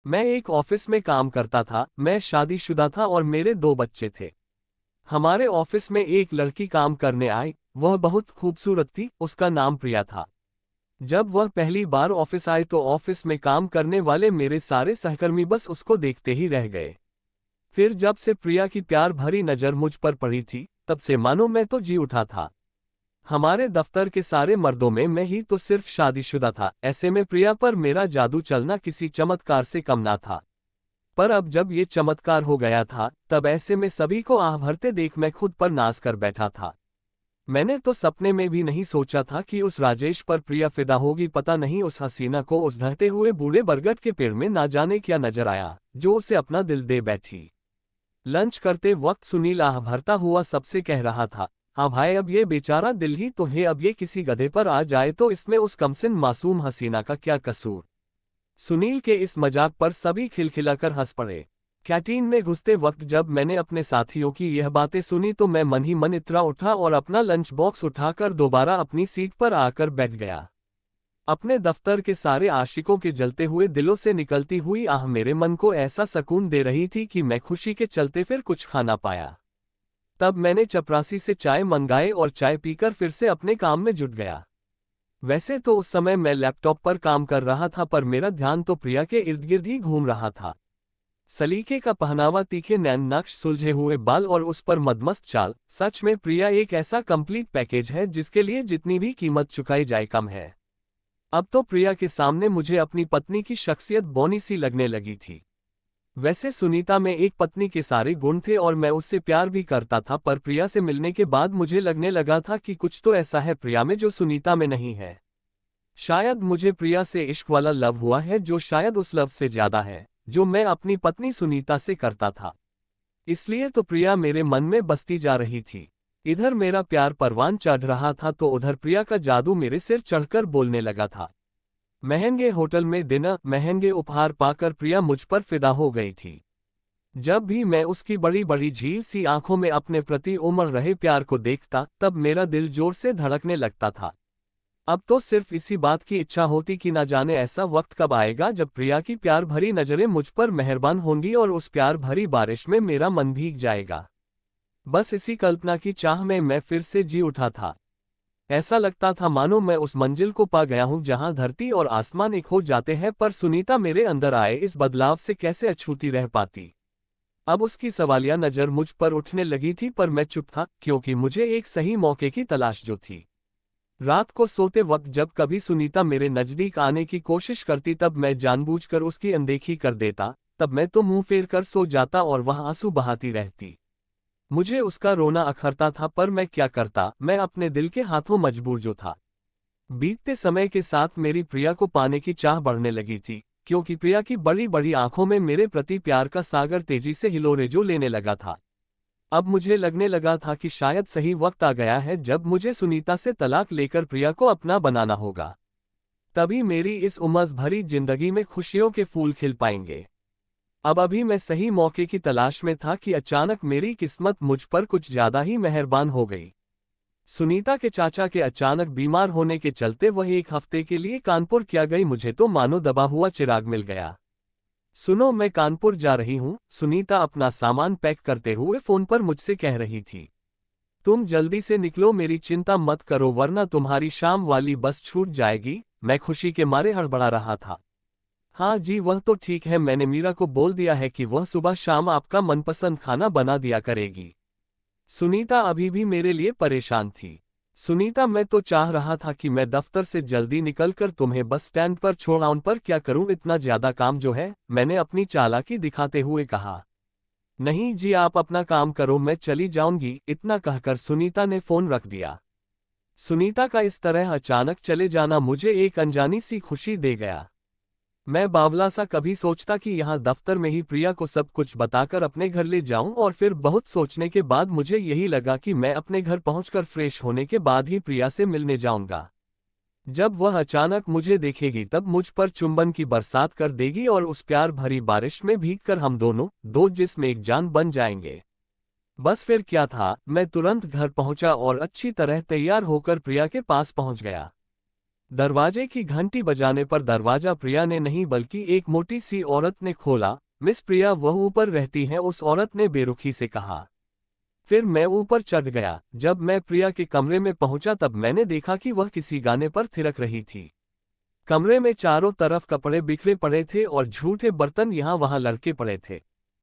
मैं एक ऑफिस में काम करता था। मैं शादीशुदा था और मेरे 2 बच्चे थे। हमारे ऑफिस में एक लड़की काम करने आई। वह बहुत खूबसूरत थी। उसका नाम प्रिया था। जब वह पहली बार ऑफिस आई तो ऑफिस में काम करने वाले मेरे सारे सहकर्मी बस उसको देखते ही रह गए। फिर जब से प्रिया की प्यार भरी नजर मुझ पर पड़ी थी, तब से मानो मैं तो जी उठा था। हमारे दफ्तर के सारे मर्दों में मैं ही तो सिर्फ शादीशुदा था। ऐसे में प्रिया पर मेरा जादू चलना किसी चमत्कार से कम ना था। पर अब जब ये चमत्कार हो गया था, तब ऐसे में सभी को आह भरते देख मैं खुद पर नाज कर बैठा था। मैंने तो सपने में भी नहीं सोचा था कि उस राजेश पर प्रिया फिदा होगी। पता नहीं उस हसीना को उस ढहते हुए बूढ़े बरगद के पेड़ में ना जाने क्या नजर आया, जो उसे अपना दिल दे बैठी। लंच करते वक्त सुनील आह भरता हुआ सबसे कह रहा था, हाँ भाई, अब ये बेचारा दिल ही तो है। अब ये किसी गधे पर आ जाए तो इसमें उस कमसिन मासूम हसीना का क्या कसूर। सुनील के इस मजाक पर सभी खिलखिलाकर हंस पड़े। कैंटीन में घुसते वक्त जब मैंने अपने साथियों की यह बातें सुनी तो मैं मन ही मन इतरा उठा और अपना लंच बॉक्स उठाकर दोबारा अपनी सीट पर आकर बैठ गया। अपने दफ्तर के सारे आशिकों के जलते हुए दिलों से निकलती हुई आह मेरे मन को ऐसा सुकून दे रही थी कि मैं खुशी के चलते फिर कुछ खा ना पाया। तब मैंने चपरासी से चाय मंगाए और चाय पीकर फिर से अपने काम में जुट गया। वैसे तो उस समय मैं लैपटॉप पर काम कर रहा था, पर मेरा ध्यान तो प्रिया के इर्द गिर्द ही घूम रहा था। सलीके का पहनावा, तीखे नैन नक्श, सुलझे हुए बाल और उस पर मदमस्त चाल। सच में प्रिया एक ऐसा कंप्लीट पैकेज है जिसके लिए जितनी भी कीमत चुकाई जाए कम है। अब तो प्रिया के सामने मुझे अपनी पत्नी की शख्सियत बौनी सी लगने लगी थी। वैसे सुनीता में एक पत्नी के सारे गुण थे और मैं उससे प्यार भी करता था, पर प्रिया से मिलने के बाद मुझे लगने लगा था कि कुछ तो ऐसा है प्रिया में जो सुनीता में नहीं है। शायद मुझे प्रिया से इश्क वाला लव हुआ है, जो शायद उस लव से ज्यादा है जो मैं अपनी पत्नी सुनीता से करता था। इसलिए तो प्रिया मेरे मन में बसती जा रही थी। इधर मेरा प्यार परवान चढ़ रहा था तो उधर प्रिया का जादू मेरे सिर चढ़कर बोलने लगा था। महंगे होटल में डिनर, महंगे उपहार पाकर प्रिया मुझ पर फिदा हो गई थी। जब भी मैं उसकी बड़ी बड़ी झील सी आंखों में अपने प्रति उमड़ रहे प्यार को देखता, तब मेरा दिल जोर से धड़कने लगता था। अब तो सिर्फ इसी बात की इच्छा होती कि ना जाने ऐसा वक्त कब आएगा जब प्रिया की प्यार भरी नजरें मुझ पर मेहरबान होंगी और उस प्यार भरी बारिश में मेरा मन भीग जाएगा। बस इसी कल्पना की चाह में मैं फिर से जी उठा था। ऐसा लगता था मानो मैं उस मंजिल को पा गया हूं जहां धरती और आसमान एक हो जाते हैं। पर सुनीता मेरे अंदर आए इस बदलाव से कैसे अछूती रह पाती। अब उसकी सवालिया नजर मुझ पर उठने लगी थी, पर मैं चुप था, क्योंकि मुझे एक सही मौके की तलाश जो थी। रात को सोते वक्त जब कभी सुनीता मेरे नजदीक आने की कोशिश करती, तब मैं जानबूझकर उसकी अनदेखी कर देता। तब मैं तो मुंह फेर कर सो जाता और वह आंसू बहाती रहती। मुझे उसका रोना अखरता था, पर मैं क्या करता, मैं अपने दिल के हाथों मजबूर जो था। बीतते समय के साथ मेरी प्रिया को पाने की चाह बढ़ने लगी थी, क्योंकि प्रिया की बड़ी बड़ी आंखों में मेरे प्रति प्यार का सागर तेजी से हिलोरे जो लेने लगा था। अब मुझे लगने लगा था कि शायद सही वक्त आ गया है जब मुझे सुनीता से तलाक लेकर प्रिया को अपना बनाना होगा। तभी मेरी इस उमस भरी जिंदगी में खुशियों के फूल खिल पाएंगे। अब अभी मैं सही मौके की तलाश में था कि अचानक मेरी किस्मत मुझ पर कुछ ज्यादा ही मेहरबान हो गई। सुनीता के चाचा के अचानक बीमार होने के चलते वह एक हफ्ते के लिए कानपुर क्या गई। मुझे तो मानो दबा हुआ चिराग मिल गया। सुनो, मैं कानपुर जा रही हूँ, सुनीता अपना सामान पैक करते हुए फोन पर मुझसे कह रही थी। तुम जल्दी से निकलो, मेरी चिंता मत करो वरना तुम्हारी शाम वाली बस छूट जाएगी। मैं खुशी के मारे हड़बड़ा रहा था। हाँ जी, वह तो ठीक है, मैंने मीरा को बोल दिया है कि वह सुबह शाम आपका मनपसंद खाना बना दिया करेगी। सुनीता अभी भी मेरे लिए परेशान थी। सुनीता, मैं तो चाह रहा था कि मैं दफ्तर से जल्दी निकलकर तुम्हें बस स्टैंड पर छोड़ आऊं, पर क्या करूं, इतना ज्यादा काम जो है, मैंने अपनी चालाकी दिखाते हुए कहा। नहीं जी, आप अपना काम करो, मैं चली जाऊंगी। इतना कहकर सुनीता ने फोन रख दिया। सुनीता का इस तरह अचानक चले जाना मुझे एक अनजानी सी खुशी दे गया। मैं बावला सा कभी सोचता कि यहाँ दफ्तर में ही प्रिया को सब कुछ बताकर अपने घर ले जाऊं, और फिर बहुत सोचने के बाद मुझे यही लगा कि मैं अपने घर पहुंचकर फ्रेश होने के बाद ही प्रिया से मिलने जाऊंगा। जब वह अचानक मुझे देखेगी तब मुझ पर चुंबन की बरसात कर देगी और उस प्यार भरी बारिश में भीगकर हम दोनों दो जिस्म एक जान बन जाएंगे। बस फिर क्या था, मैं तुरंत घर पहुंचा और अच्छी तरह तैयार होकर प्रिया के पास पहुंच गया। दरवाजे की घंटी बजाने पर दरवाजा प्रिया ने नहीं बल्कि एक मोटी सी औरत ने खोला। मिस प्रिया, वह ऊपर रहती हैं, उस औरत ने बेरुखी से कहा। फिर मैं ऊपर चढ़ गया। जब मैं प्रिया के कमरे में पहुंचा तब मैंने देखा कि वह किसी गाने पर थिरक रही थी। कमरे में चारों तरफ कपड़े बिखरे पड़े थे और झूठे बर्तन यहाँ वहाँ लटके पड़े थे।